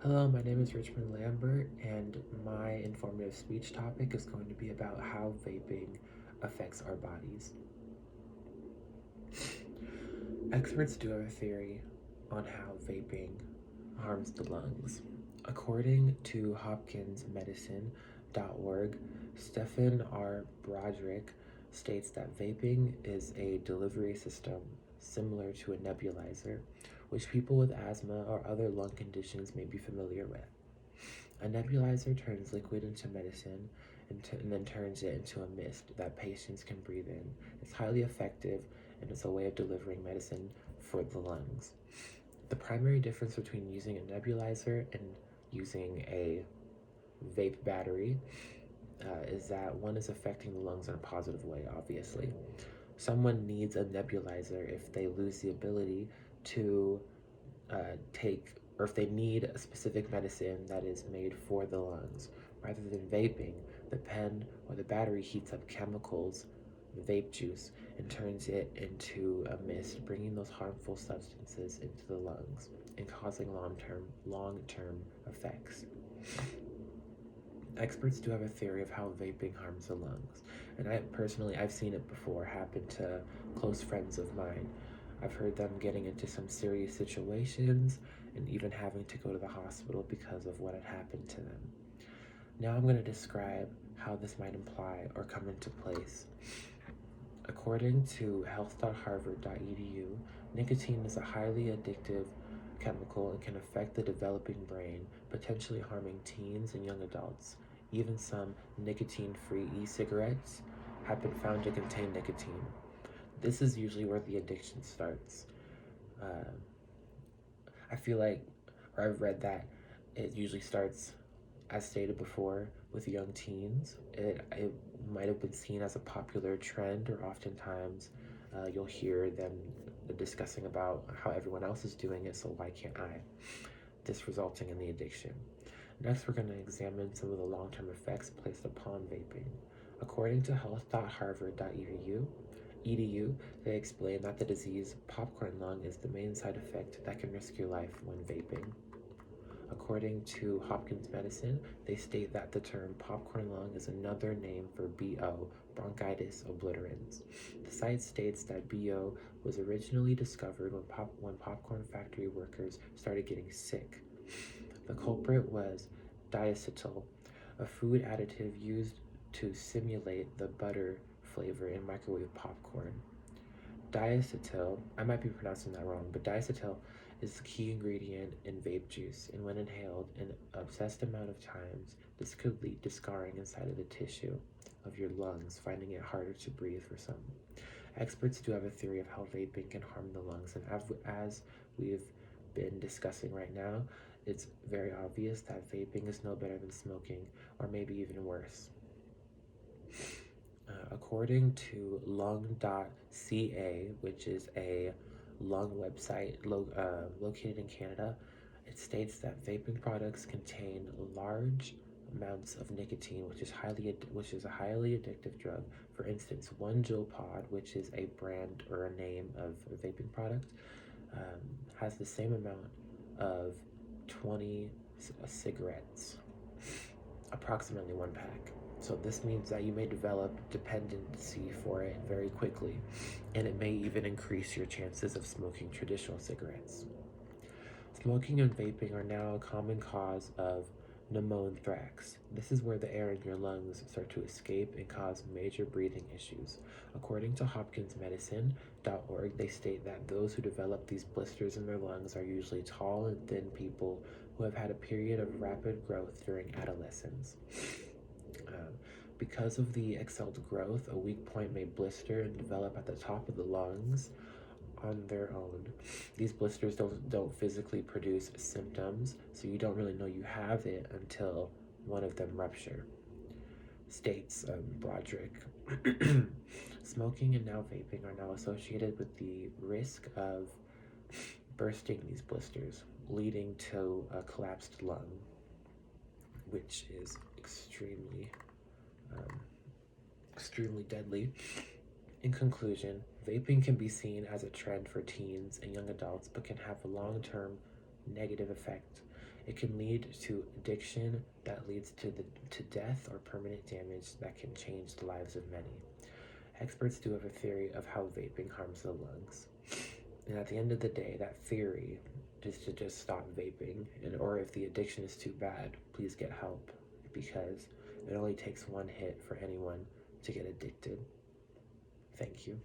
Hello, my name is Richmond Lambert, and my informative speech topic is going to be about how vaping affects our bodies. Experts do have a theory on how vaping harms the lungs. According to hopkinsmedicine.org, Stephen R. Broderick states that vaping is a delivery system similar to a nebulizer, which people with asthma or other lung conditions may be familiar with. A nebulizer turns liquid into medicine and then turns it into a mist that patients can breathe in. It's highly effective and it's a way of delivering medicine for the lungs. The primary difference between using a nebulizer and using a vape battery is that one is affecting the lungs in a positive way, obviously. Someone needs a nebulizer if they lose the ability to take, or if they need a specific medicine that is made for the lungs. Rather than vaping, the pen or the battery heats up chemicals, vape juice, and turns it into a mist, bringing those harmful substances into the lungs and causing long-term effects. Experts do have a theory of how vaping harms the lungs, and I've seen it before happen to close friends of mine. I've heard them getting into some serious situations and even having to go to the hospital because of what had happened to them. Now I'm going to describe how this might imply or come into place. According to health.harvard.edu, nicotine is a highly addictive chemical and can affect the developing brain, potentially harming teens and young adults. Even some nicotine-free e-cigarettes have been found to contain nicotine. This is usually where the addiction starts. Uh, I feel like, or I've read that it usually starts, as stated before, with young teens. It might have been seen as a popular trend, or oftentimes you'll hear them discussing about how everyone else is doing it, so why can't I? This resulting in the addiction. Next, we're going to examine some of the long-term effects placed upon vaping. According to health.harvard.edu, they explain that the disease popcorn lung is the main side effect that can risk your life when vaping. According to Hopkins Medicine, they state that the term popcorn lung is another name for BO, bronchitis obliterans. The site states that BO was originally discovered when popcorn factory workers started getting sick. The culprit was diacetyl, a food additive used to simulate the butter flavor in microwave popcorn. Diacetyl, I might be pronouncing that wrong, but diacetyl is the key ingredient in vape juice, and when inhaled an obsessed amount of times, this could lead to scarring inside of the tissue of your lungs, finding it harder to breathe for some. Experts do have a theory of how vaping can harm the lungs, and as we've been discussing right now, it's very obvious that vaping is no better than smoking, or maybe even worse. According to lung.ca, which is a lung website located in Canada, it states that vaping products contain large amounts of nicotine, which is a highly addictive drug. For instance, one Juul Pod, which is a brand or a name of a vaping product, has the same amount of 20 cigarettes, approximately one pack. So this means that you may develop dependency for it very quickly, and it may even increase your chances of smoking traditional cigarettes. Smoking and vaping are now a common cause of pneumothorax. This is where the air in your lungs start to escape and cause major breathing issues. According to hopkinsmedicine.org, they state that those who develop these blisters in their lungs are usually tall and thin people who have had a period of rapid growth during adolescence. Because of the excelled growth, a weak point may blister and develop at the top of the lungs on their own. These blisters don't physically produce symptoms, so you don't really know you have it until one of them rupture. States Broderick. Smoking and now vaping are now associated with the risk of bursting these blisters, leading to a collapsed lung, which is extremely deadly. In conclusion, vaping can be seen as a trend for teens and young adults, but can have a long-term negative effect. It can lead to addiction that leads to death or permanent damage that can change the lives of many. Experts do have a theory of how vaping harms the lungs. And at the end of the day, that theory is to just stop vaping, or if the addiction is too bad, please get help, because it only takes one hit for anyone to get addicted. Thank you.